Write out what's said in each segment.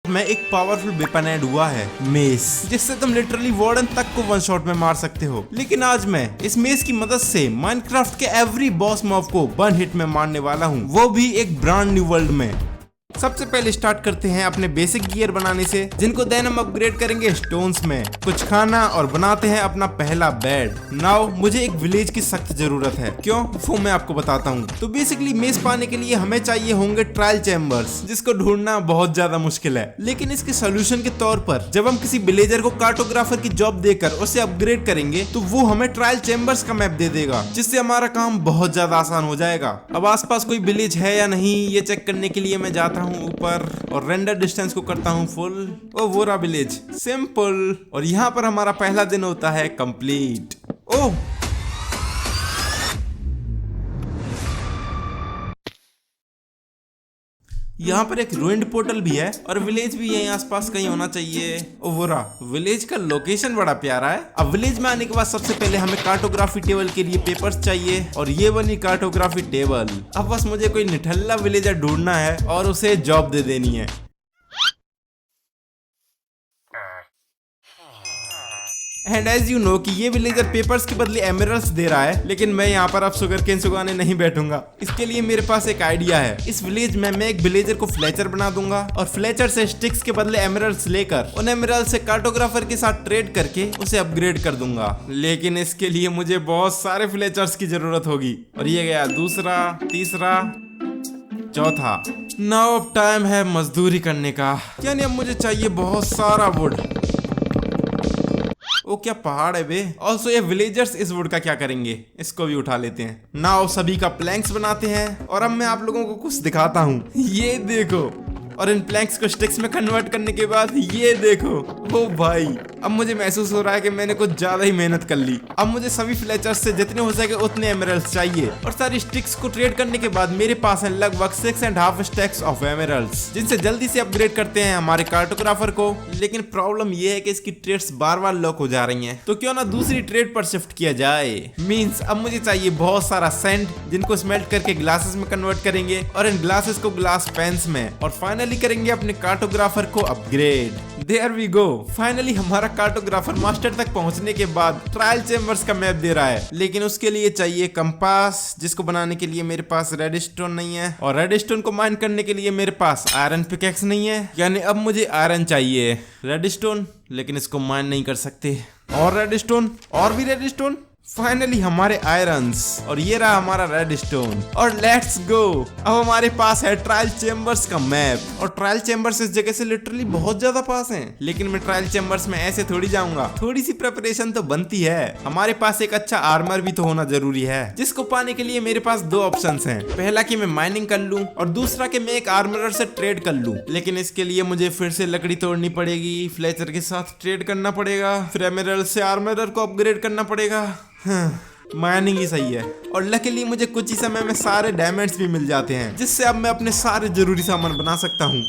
में एक powerful weapon add हुआ है, मेस, जिससे तुम लिटरली वार्डन तक को वन शॉट में मार सकते हो। लेकिन आज मैं इस मेस की मदद से माइनक्राफ्ट के एवरी बॉस मॉब को वन हिट में मारने वाला हूँ, वो भी एक ब्रांड न्यू वर्ल्ड में। सबसे पहले स्टार्ट करते हैं अपने बेसिक गियर बनाने से, जिनको देन हम अपग्रेड करेंगे स्टोन्स में, कुछ खाना और बनाते हैं अपना पहला बेड। नाउ मुझे एक विलेज की सख्त जरूरत है, क्यों वो मैं आपको बताता हूँ। तो बेसिकली मेस पाने के लिए हमें चाहिए होंगे ट्रायल चैम्बर्स, जिसको ढूंढना बहुत ज्यादा मुश्किल है। लेकिन इसके सोल्यूशन के तौर पर जब हम किसी विलेजर को कार्टोग्राफर की जॉब देकर उसे अपग्रेड करेंगे तो वो हमें ट्रायल चैम्बर्स का मैप दे देगा, जिससे हमारा काम बहुत ज्यादा आसान हो जाएगा। अब आसपास कोई विलेज है या नहीं ये चेक करने के लिए मैं जाता हूँ ऊपर और रेंडर डिस्टेंस को करता हूँ फुल। ओ वो रहा विलेज, सिंपल। और यहाँ पर हमारा पहला दिन होता है कंप्लीट। ओह यहाँ पर एक रूइंड पोर्टल भी है और विलेज भी यहीं आसपास कहीं होना चाहिए। ओवरा विलेज का लोकेशन बड़ा प्यारा है। अब विलेज में आने के बाद सबसे पहले हमें कार्टोग्राफी टेबल के लिए पेपर्स चाहिए और ये बनी कार्टोग्राफी टेबल। अब बस मुझे कोई निठल्ला विलेजर ढूंढना है और उसे जॉब दे देनी है। एंड एज यू नो कि ये विलेजर पेपर्स के बदले एमरल्ड्स दे रहा है, लेकिन मैं यहाँ पर अब शुगर केन सुगाने नहीं बैठूंगा। इसके लिए मेरे पास एक आइडिया है। इस विलेज में मैं एक विलेजर को फ्लेचर बना दूंगा और फ्लेचर से स्टिक्स के बदले एमरल्ड्स लेकर उन एमरल्ड से कार्टोग्राफर के साथ ट्रेड करके उसे अपग्रेड कर दूंगा। लेकिन इसके लिए मुझे बहुत सारे फ्लेचर्स की जरूरत होगी। और ये गया दूसरा, तीसरा, चौथा। नाउ अब टाइम है मजदूरी करने का, यानी अब मुझे चाहिए बहुत सारा वुड। ओ क्या पहाड़ है बे। ऑल्सो ये विलेजर्स इस वुड का क्या करेंगे, इसको भी उठा लेते हैं। नाउ सभी का प्लैंक्स बनाते हैं और अब मैं आप लोगों को कुछ दिखाता हूँ। ये देखो, और इन प्लैंक्स को स्टिक्स में कन्वर्ट करने के बाद ये देखो। ओ भाई अब मुझे महसूस हो रहा है कि मैंने कुछ ज्यादा ही मेहनत कर ली। अब मुझे सभी फ्लेचर्स से जितने हो सके उतने एमरल्ड्स चाहिए और सारी स्टिक्स को ट्रेड करने के बाद मेरे पास है लगभग 6.5 स्टैक्स ऑफ एमरल्ड्स, जिनसे जल्दी से अपग्रेड करते हैं हमारे कार्टोग्राफर को। लेकिन प्रॉब्लम ये है कि इसकी ट्रेड्स बार बार लॉक हो जा रही हैं, तो क्यों ना दूसरी ट्रेड पर शिफ्ट किया जाए। मींस अब मुझे चाहिए बहुत सारा सैंड, जिनको स्मेल्ट करके ग्लासेस में कन्वर्ट करेंगे और इन ग्लासेस को ग्लास पेन्स में, और फाइनली करेंगे अपने कार्टोग्राफर को upgrade. There we go. Finally हमारा कार्टोग्राफर मास्टर तक पहुंचने के बाद ट्रायल चैम्बर्स का मैप दे रहा है, लेकिन उसके लिए चाहिए कंपास, जिसको बनाने के लिए मेरे पास रेड स्टोन नहीं है, और रेड स्टोन को माइन करने के लिए मेरे पास आयरन पिकैक्स नहीं है। यानी अब मुझे आयरन चाहिए, रेड स्टोन, लेकिन इसको माइन नहीं कर सकते। और रेड स्टोन, और भी रेड स्टोन। फाइनली हमारे आयरन्स, और ये रहा हमारा रेड स्टोन। और लेट्स गो। अब हमारे पास है ट्रायल चैम्बर्स का मैप, और ट्रायल चैम्बर्स इस जगह से लिटरली बहुत ज्यादा पास हैं। लेकिन मैं ट्रायल चैम्बर्स में ऐसे थोड़ी जाऊंगा, थोड़ी सी प्रिपरेशन तो बनती है। हमारे पास एक अच्छा आर्मर भी तो होना जरूरी है, जिसको पाने के लिए मेरे पास दो ऑप्शंस हैं। पहला कि मैं माइनिंग कर लूं और दूसरा कि मैं एक आर्मरर से ट्रेड कर लूं। लेकिन इसके लिए मुझे फिर से लकड़ी तोड़नी पड़ेगी, फ्लेचर के साथ ट्रेड करना पड़ेगा, फिर एमरल्ड से आर्मरर को अपग्रेड करना पड़ेगा। माइनिंग ही सही है। और लकीली मुझे कुछ ही समय में सारे डायमंड्स भी मिल जाते हैं, जिससे अब मैं अपने सारे जरूरी सामान बना सकता हूँ।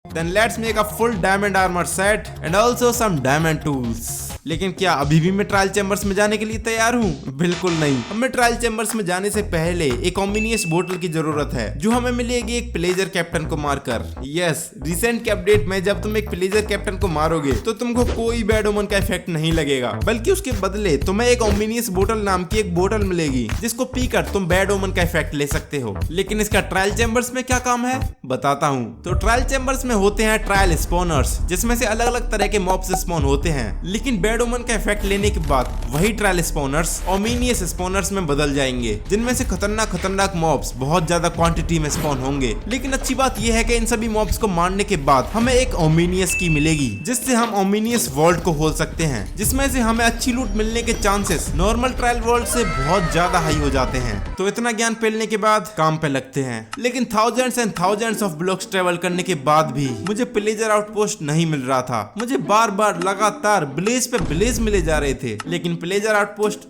Then let's make a full diamond armor set and also some diamond tools. लेकिन क्या अभी भी मैं ट्रायल चैम्बर्स में जाने के लिए तैयार हूँ? बिल्कुल नहीं। हमें ट्रायल चैम्बर्स में जाने से पहले एक ओमिनियस बोतल की जरूरत है, जो हमें मिलेगी एक प्लेजर कैप्टन को मारकर। यस, रिसेंट के अपडेट में जब तुम एक प्लेजर कैप्टन को मारोगे तो तुमको कोई बैड ओमन का इफेक्ट नहीं लगेगा, बल्कि उसके बदले तुम्हें एक ओमिनियस बोतल नाम की एक बोतल मिलेगी, जिसको पीकर तुम बैड ओमन का इफेक्ट ले सकते हो। लेकिन इसका ट्रायल चैम्बर्स में क्या काम है, बताता हूँ। तो ट्रायल चैम्बर्स में होते हैं ट्रायल स्पॉनर्स, जिसमें से अलग अलग तरह के मॉब्स स्पॉन होते हैं। लेकिन बैड ओमन का इफेक्ट लेने के बाद वही ट्रायल स्पॉनर्स ओमिनियस स्पॉनर्स में बदल जाएंगे, जिनमें से खतरनाक मॉब्स बहुत ज्यादा क्वांटिटी में स्पॉन होंगे। लेकिन अच्छी बात यह है कि इन सभी मॉब्स को मारने के बाद हमें एक ओमिनियस की मिलेगी, जिससे हम ओमिनियस वर्ल्ड को खोल सकते हैं, जिसमें से हमें अच्छी लूट मिलने के चांसेस नॉर्मल ट्रायल वर्ल्ड से बहुत ज्यादा हाई हो जाते हैं। तो इतना ज्ञान पेलने के बाद काम पे लगते हैं। लेकिन thousands and thousands of blocks travel करने के बाद भी मुझे प्लेजर आउटपोस्ट नहीं मिल रहा था। मुझे बार बार लगातार ब्लेज पे ब्लेज मिले जा रहे थे, लेकिन प्लेजर आउटपोस्ट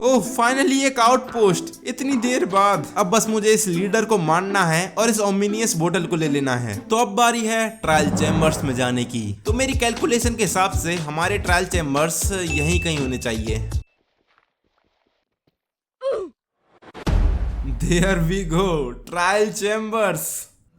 ओह फाइनली एक आउटपोस्ट, इतनी देर बाद। अब बस मुझे इस लीडर को मारना है और इस ओमिनियस बोतल को ले लेना है। तो अब बारी है ट्रायल चैम्बर्स में जाने की। तो मेरी कैलकुलेशन के हिसाब से हमारे ट्रायल चैम्बर्स यहीं कहीं होने चाहिए। There we go, trial chambers.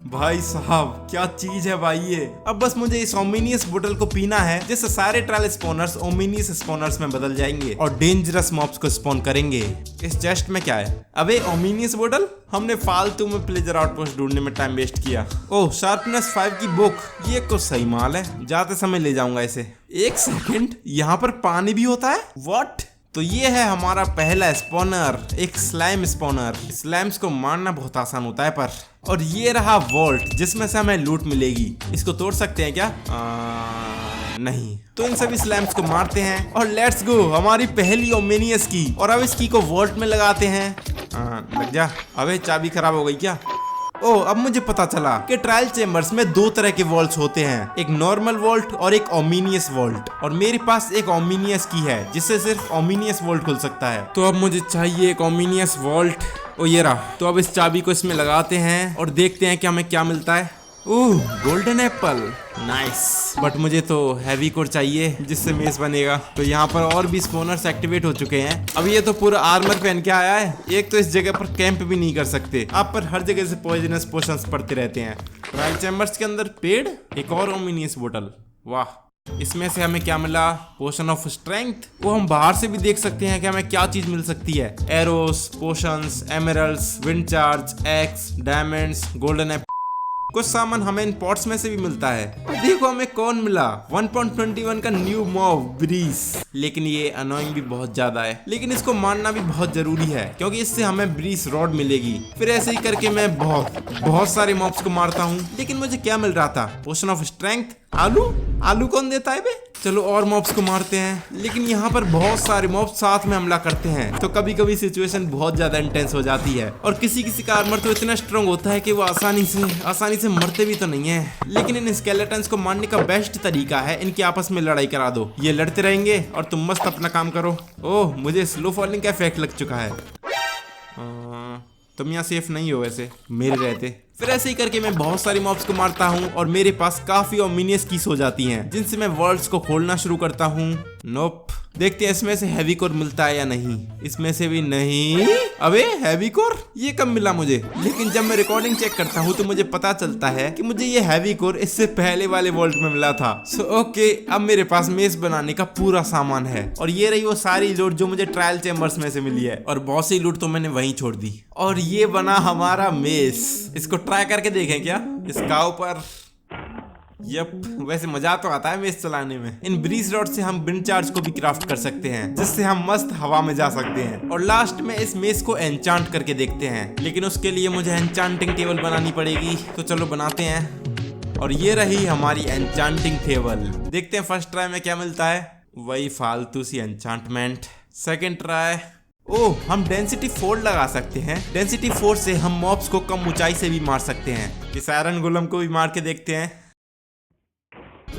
भाई साहब क्या चीज है भाई ये। अब बस मुझे इस ओमिनियस बोतल को पीना है, जिससे सारे ट्रायल स्पॉनर्स ओमिनियस स्पॉनर्स में बदल जाएंगे और डेंजरस मॉब्स को स्पॉन करेंगे। इस चेस्ट में क्या है? अबे ओमिनियस बोतल, हमने फालतू में प्लेजर आउटपोस्ट ढूंढने में टाइम वेस्ट किया। ओह शार्पनेस 5 की बुक, ये कुछ सही माल है, जाते समय ले जाऊंगा इसे। एक सेकंड, यहाँ पर पानी भी होता है? व्हाट? तो ये है हमारा पहला स्पॉनर, एक स्लाइम स्पॉनर। स्लाइम्स को मारना बहुत आसान होता है पर। और ये रहा वॉल्ट, जिसमें से हमें लूट मिलेगी। इसको तोड़ सकते हैं क्या? नहीं। तो इन सभी स्लैम्स को मारते हैं और लेट्स गो, हमारी पहली ओमिनियस की। और अब इस की को वॉल्ट में लगाते हैं। लग जा। अबे चाबी खराब हो गई क्या? ओह अब मुझे पता चला कि ट्रायल चेम्बर्स में दो तरह के वॉल्ट्स होते हैं, एक नॉर्मल वॉल्ट और एक ओमिनियस वॉल्ट। और मेरे पास एक ओमिनियस की है, जिससे सिर्फ ओमिनियस वॉल्ट खुल सकता है। तो अब मुझे चाहिए एक ओमिनियस वॉल्ट। ओ ये रहा। तो अब इस चाबी को इसमें लगाते हैं और देखते हैं कि हमें क्या मिलता है। ओह गोल्डन एप्पल, नाइस। बट मुझे तो हैवी कोर चाहिए, जिससे मेस बनेगा। तो यहाँ पर और भी स्पॉनर्स एक्टिवेट हो चुके हैं। अब ये तो पूरा आर्मर पहन के आया है। एक तो इस जगह पर कैंप भी नहीं कर सकते, आप पर हर जगह से पॉइजनस पोशंस पड़ते रहते हैं। ट्रायल चैम्बर्स के अंदर पेड़, एक और ओमिनियस बोतल। वाह, इसमें से हमें क्या मिला? Potion of strength. वो हम बाहर से भी देख सकते हैं कि हमें क्या चीज मिल सकती है। Arrows, potions, emeralds, wind charge, x, diamonds, golden Apple. कुछ सामान हमें इन पॉट्स में से भी मिलता है। देखो हमें कौन मिला, 1.21 का न्यू मॉब ब्रीस। लेकिन ये अनोइंग भी बहुत ज्यादा है, लेकिन इसको मारना भी बहुत जरूरी है, क्योंकि इससे हमें ब्रीस रॉड मिलेगी। फिर ऐसे ही करके मैं बहुत सारे मॉब्स को मारता हूँ। लेकिन मुझे क्या मिल रहा था? Potion of strength. आलू कौन देता है बे? चलो और मॉब्स को मारते हैं। लेकिन यहाँ पर बहुत सारे मॉब्स साथ में हमला करते हैं, तो कभी कभी सिचुएशन बहुत ज्यादा इंटेंस हो जाती है। और किसी किसी का आर्मर तो इतना स्ट्रॉन्ग होता है कि वो आसानी से मरते भी तो नहीं है। लेकिन इन स्केलेटन्स को मारने का बेस्ट तरीका है इनकी आपस में लड़ाई करा दो। ये लड़ते रहेंगे और तुम मस्त अपना काम करो। ओह मुझे स्लो फॉलिंग का इफेक्ट लग चुका है। तुम यहाँ सेफ नहीं हो वैसे मेरे रहते। फिर ऐसे ही करके मैं बहुत सारी मॉब्स को मारता हूँ और मेरे पास काफी ओमिनियस कीज हो जाती हैं, जिनसे मैं वर्ल्ड्स को खोलना शुरू करता हूँ। नोप, देखते हैं इसमें से हैवी कोर मिलता है या नहीं। इसमें से भी नहीं। अबे हैवी कोर ये कब मिला मुझे? लेकिन जब मैं रिकॉर्डिंग चेक करता हूँ तो मुझे पता चलता है कि मुझे ये हैवी कोर इससे पहले वाले वर्ल्ड में मिला था। सो ओके, अब मेरे पास मेस बनाने का पूरा सामान है। और ये रही वो सारी लूट जो मुझे ट्रायल चैम्बर्स में से मिली है। और बहुत सी लूट तो मैंने वहीं छोड़ दी। और ये बना हमारा मेस। इसको ट्राई करके देखें क्या इसका ऊपर। यप, वैसे मजा तो आता है मेस चलाने में। इन ब्रीज रॉड से हम विंड चार्ज को भी क्राफ्ट कर सकते हैं, जिससे हम मस्त हवा में जा सकते हैं। और लास्ट में इस मेस को एन्चांट करके देखते हैं, लेकिन उसके लिए मुझे एन्चांटिंग टेबल बनानी पड़ेगी। तो चलो बनाते हैं। और ये रही हमारी एन्चांटिंग टेबल। देखते हैं फर्स्ट ट्राई में क्या मिलता है। वही फालतू सी एन्चांटमेंट। Second try. ओह हम डेंसिटी 4 लगा सकते हैं। डेंसिटी 4 से हम मॉब्स को कम ऊंचाई से भी मार सकते हैं। इस आयरन गोलम को भी मार के देखते हैं।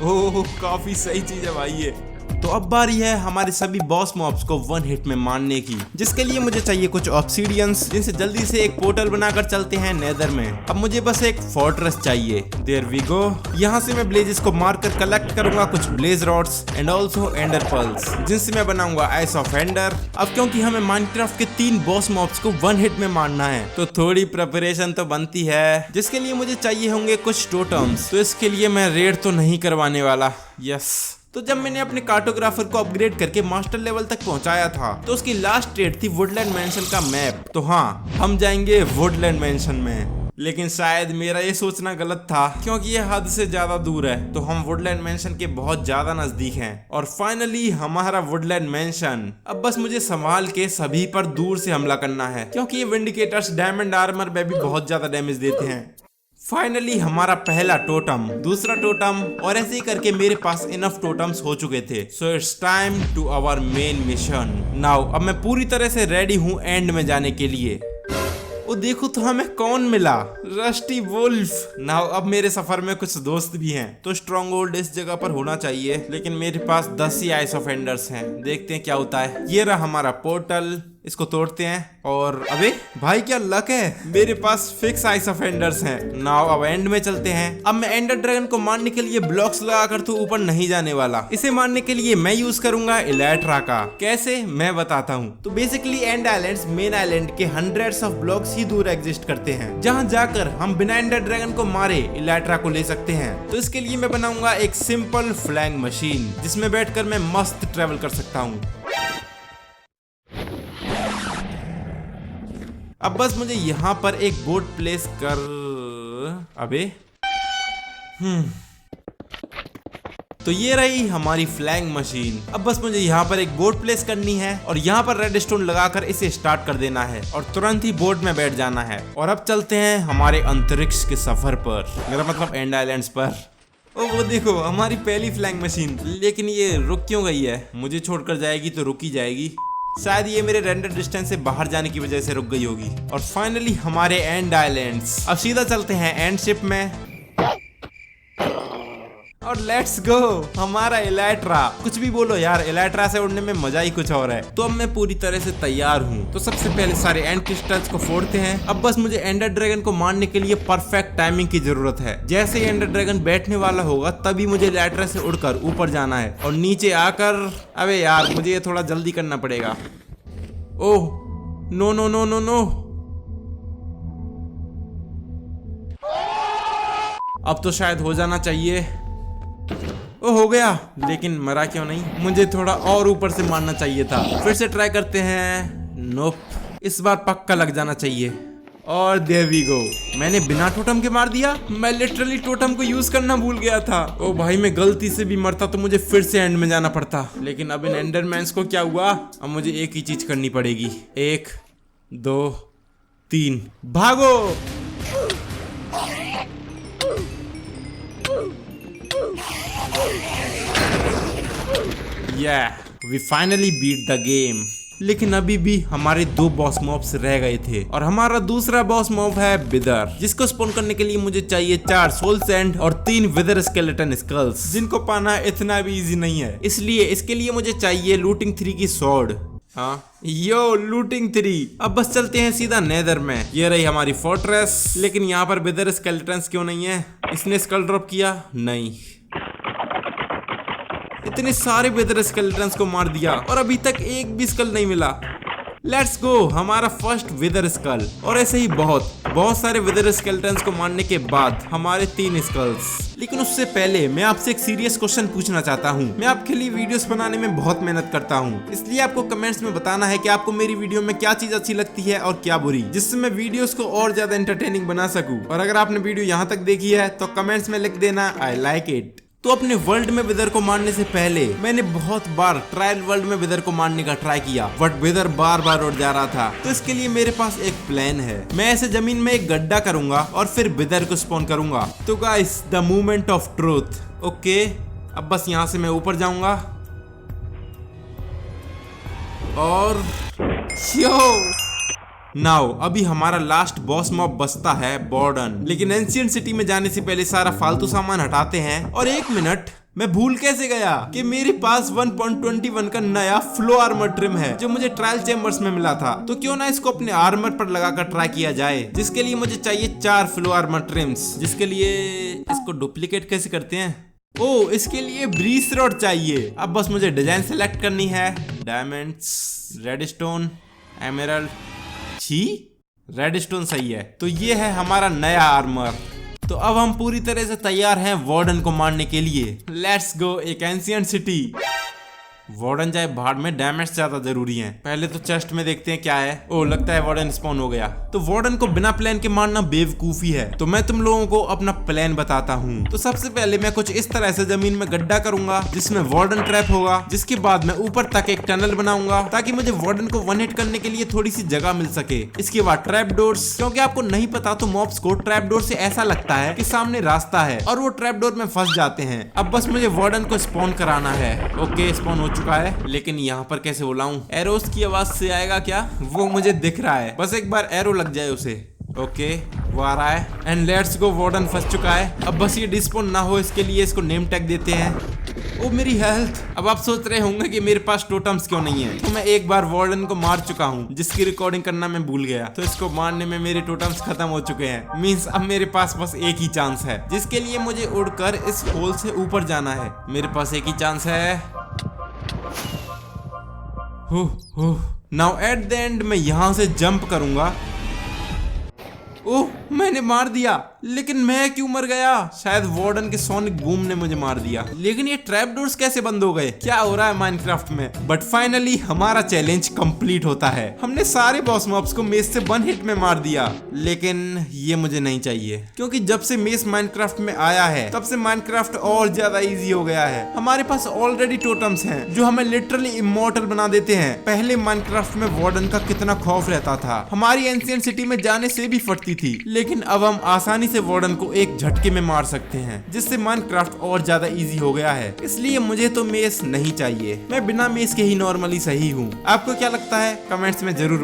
ओह काफी सही चीज है भाई ये। तो अब बारी है हमारे सभी बॉस मॉब्स को वन हिट में मारने की, जिसके लिए मुझे चाहिए कुछ ऑब्सीडियंस, जिनसे जल्दी से एक पोर्टल बनाकर चलते हैं नेदर में। अब मुझे बस एक फोर्ट्रेस चाहिए। There we go. यहाँ से मैं ब्लेजेस को मारकर कलेक्ट करूंगा कुछ blaze rods and also ender pearls, जिनसे मैं बनाऊंगा आइस ऑफ एंडर। अब क्योंकि हमें माइनक्राफ्ट के 3 बॉस मॉब्स को वन हिट में मारना है, तो थोड़ी प्रिपरेशन तो बनती है, जिसके लिए मुझे चाहिए होंगे कुछ टोटम्स। तो इसके लिए मैं रेड तो नहीं करवाने वाला। यस। तो जब मैंने अपने कार्टोग्राफर को अपग्रेड करके मास्टर लेवल तक पहुंचाया था, तो उसकी लास्ट ट्रेड थी वुडलैंड मैंशन का मैप। तो हाँ, हम जाएंगे वुडलैंड मैंशन में। लेकिन शायद मेरा ये सोचना गलत था, क्योंकि ये हद से ज्यादा दूर है। तो हम वुडलैंड मैंशन के बहुत ज्यादा नजदीक हैं। और फाइनली हमारा वुडलैंड मैंशन। अब बस मुझे संभाल के सभी पर दूर से हमला करना है, क्योंकि ये विंडिकेटर्स डायमंड आर्मर में भी बहुत ज्यादा डैमेज देते हैं। फाइनली हमारा पहला टोटम, दूसरा टोटम, और ऐसे ही करके मेरे पास इनफ टोटम्स हो चुके थे। So it's time to our main mission now. अब मैं पूरी तरह से रेडी हूँ एंड में जाने के लिए। वो देखो तो हमें कौन मिला, रस्टी वुल्फ। नाउ अब मेरे सफर में कुछ दोस्त भी हैं, तो स्ट्रॉन्ग होल्ड इस जगह पर होना चाहिए। लेकिन मेरे पास 10 ही आइस ऑफ एंडर्स हैं। देखते हैं क्या होता है। ये रहा हमारा पोर्टल। इसको तोड़ते हैं और अबे भाई क्या लक है, मेरे पास फिक्स आइस ऑफेंडर्स हैं। नाउ अब एंड में चलते हैं। अब मैं एंडर ड्रैगन को मारने के लिए ब्लॉक्स लगाकर तो ऊपर नहीं जाने वाला। इसे मारने के लिए मैं यूज करूंगा इलेक्ट्रा का। कैसे मैं बताता हूँ। तो basically and islands main island के हंड्रेड्स ऑफ ब्लॉक्स ही दूर एग्जिस्ट करते हैं, जहाँ जाकर हम बिना एंडर ड्रैगन को मारे इलेक्ट्रा को ले सकते हैं। तो इसके लिए मैं बनाऊंगा एक सिंपल फ्लैंग मशीन, जिसमें बैठकर मैं मस्त ट्रेवल कर सकता हूँ। अब बस मुझे यहाँ पर एक बोट प्लेस कर, अबे तो ये रही हमारी फ्लैंग मशीन। अब बस मुझे यहाँ पर एक बोट प्लेस करनी है और यहाँ पर रेड स्टोन लगाकर इसे स्टार्ट कर देना है और तुरंत ही बोट में बैठ जाना है। और अब चलते हैं हमारे अंतरिक्ष के सफर पर, मेरा मतलब एंड आइलैंड्स पर। ओ वो देखो हमारी पहली फ्लैंग मशीन, लेकिन ये रुक क्यों गई है? मुझे छोड़कर जाएगी तो रुक ही जाएगी। शायद ये मेरे रेंडर डिस्टेंस से बाहर जाने की वजह से रुक गई होगी। और फाइनली हमारे एंड आइलैंड्स। अब सीधा चलते हैं एंड शिप में और लेट्स गो हमारा इलेक्ट्रा। कुछ भी बोलो यार, इलेक्ट्रा से उड़ने में मजा ही कुछ और है। तो अब मैं पूरी तरह से तैयार हूँ। तो सबसे पहले सारे एंड क्रिस्टल्स को फोड़ते हैं। अब बस मुझे एंडर ड्रैगन को मारने के लिए परफेक्ट टाइमिंग की जरूरत है। जैसे ही एंडर ड्रैगन बैठने वाला होगा तभी मुझे इलेक्ट्रा से उड़कर ऊपर जाना है और नीचे आकर, अबे यार मुझे ये थोड़ा जल्दी करना पड़ेगा। Oh no no no no no, अब तो शायद हो जाना चाहिए। ओ हो गया, लेकिन मरा क्यों नहीं? मुझे थोड़ा और ऊपर से मारना चाहिए था। फिर से ट्राई करते हैं। नोप, इस बार पक्का लग जाना चाहिए। और देयर वी गो, मैंने बिना टोटम के मार दिया। मैं लिटरली टोटम को यूज करना भूल गया था। ओ भाई मैं गलती से भी मरता तो मुझे फिर से एंड में जाना पड़ता। लेकिन अब इन एंडरमैन्स को क्या हुआ? अब मुझे एक ही चीज करनी पड़ेगी। 1 2 3 भागो। We finally beat the game। लेकिन अभी भी हमारे 2 बॉस मॉब्स रह गए थे और हमारा दूसरा बॉस मॉब है विदर, जिसको स्पॉन करने के लिए मुझे चाहिए 4 सोल सैंड और 3 विदर स्केलेटन स्कल्स, जिनको पाना इतना भी इजी नहीं है। इसलिए इसके लिए मुझे चाहिए लूटिंग 3 की स्वॉर्ड। हाँ यो लूटिंग 3। अब बस चलते हैं सीधा नेदर में। ये रही हमारी फोर्ट्रेस। लेकिन यहाँ पर विदर स्केलेटन्स क्यों नहीं है? इसने स्कल ड्रॉप किया? नहीं। इतने सारे विदर स्केलेटन्स को मार दिया और अभी तक एक भी स्कल नहीं मिला। लेट्स गो, हमारा फर्स्ट विदर स्कल। और ऐसे ही बहुत सारे विदर स्केलेटन्स को मारने के बाद हमारे 3 स्कल्स। लेकिन उससे पहले मैं आपसे एक सीरियस क्वेश्चन पूछना चाहता हूँ। मैं आपके लिए वीडियोस बनाने में बहुत मेहनत करता हूँ, इसलिए आपको कमेंट्स में बताना है कि आपको मेरी वीडियो में क्या चीज अच्छी लगती है और क्या बुरी, जिससे मैं वीडियोस को और ज्यादा एंटरटेनिंग बना सकूँ। और अगर आपने वीडियो यहाँ तक देखी है तो कमेंट्स में लिख देना आई लाइक इट। तो अपने वर्ल्ड में विदर को मारने से पहले मैंने बहुत बार ट्रायल वर्ल्ड में विदर को मारने का ट्राई किया, बट विदर बार बार उड़ जा रहा था। तो इसके लिए मेरे पास एक प्लान है। मैं ऐसे जमीन में एक गड्ढा करूंगा और फिर विदर को स्पॉन करूंगा। तो guys, the moment of truth. Okay, अब बस यहाँ से मैं ऊपर जाऊंगा और नाउ अभी हमारा लास्ट बॉस मॉब बचता है बॉर्डन। लेकिन एंशिएंट सिटी में जाने से पहले सारा फालतू सामान हटाते हैं। और 1 मिनट, मैं भूल कैसे गया कि मेरे पास 1.21 का नया फ्लो आर्मर ट्रिम है, जो मुझे ट्रायल चेम्बर्स में मिला था। तो क्यों ना इसको अपने आर्मर पर लगाकर ट्राई किया जाए, जिसके लिए मुझे चाहिए 4 फ्लो आर्मर ट्रिम्स। जिसके लिए इसको डुप्लीकेट कैसे करते हैं? ओ, इसके लिए ब्रीज रॉड चाहिए। अब बस मुझे डिजाइन सेलेक्ट करनी है। Diamonds, redstone, emerald. रेडस्टोन सही है। तो ये है हमारा नया आर्मर। तो अब हम पूरी तरह से तैयार हैं वार्डन को मारने के लिए। लेट्स गो, एक एंशिएंट सिटी। वार्डन जाए भाड़ में, डैमेज ज्यादा जरूरी है। पहले तो चेस्ट में देखते हैं क्या है। ओ, लगता है वार्डन स्पॉन हो गया। तो वार्डन को बिना प्लान के मारना बेवकूफी है। तो मैं तुम लोगों को अपना प्लान बताता हूँ। तो सबसे पहले मैं कुछ इस तरह से जमीन में गड्ढा करूंगा जिसमें वार्डन ट्रैप होगा। जिसके बाद मैं ऊपर तक एक टनल बनाऊंगा ताकि मुझे वार्डन को वन हिट करने के लिए थोड़ी सी जगह मिल सके। इसके बाद ट्रैप डोर्स, क्योंकि आपको नहीं पता तो मॉब्स को ट्रैप डोर से ऐसा लगता है कि सामने रास्ता है और वो ट्रैप डोर में फंस जाते हैं। अब बस मुझे वार्डन को स्पॉन कराना है। ओके, स्पॉन हो चुका है। लेकिन यहाँ पर कैसे बुलाऊं? एरोस की आवाज से आएगा क्या? वो मुझे दिख रहा है, बस एक बार एरो लग जाए उसे। ओके, वो आ रहा है। एंड लेट्स गो, वार्डन फंस चुका है। अब बस ये डिस्पॉन ना हो इसके लिए इसको नेम टैग देते हैं। ओ मेरी हेल्थ। अब आप सोच रहे होंगे कि मेरे पास टोटम्स क्यों नहीं है। तो मैं एक बार वार्डन को मार चुका हूँ, जिसकी रिकॉर्डिंग करना मैं भूल गया। तो इसको मारने में मेरे टोटम्स खत्म हो चुके हैं। मींस अब मेरे पास बस एक ही चांस है, जिसके लिए मुझे उड़कर इस होल से ऊपर जाना है। मेरे पास एक ही चांस है। नाउ एट द एंड मैं यहाँ से जंप करूंगा। ओह, मैंने मार दिया, लेकिन मैं क्यों मर गया? शायद वार्डन के सोनिक बूम ने मुझे मार दिया। लेकिन ये ट्रैप डोर्स कैसे बंद हो गए? क्या हो रहा है माइनक्राफ्ट में? बट फाइनली हमारा चैलेंज कंप्लीट होता है। हमने सारे बॉस मॉब्स को मेस से 1 हिट में मार दिया। लेकिन ये मुझे नहीं चाहिए, क्योंकि जब से मेस माइनक्राफ्ट में आया है तब से माइनक्राफ्ट और ज्यादा इजी हो गया है। हमारे पास ऑलरेडी टोटम्स हैं जो हमें लिटरली इमॉर्टल बना देते हैं। पहले माइनक्राफ्ट में वार्डन का कितना खौफ रहता था, हमारी एंशिएंट सिटी में जाने से भी फटती थी। लेकिन अब हम आसानी से वार्डन को एक झटके में मार सकते हैं, जिससे माइनक्राफ्ट और ज्यादा इजी हो गया है। इसलिए मुझे तो मेस नहीं चाहिए। मैं बिना मेस के ही नॉर्मली सही हूँ। आपको क्या लगता है? कमेंट्स में जरूर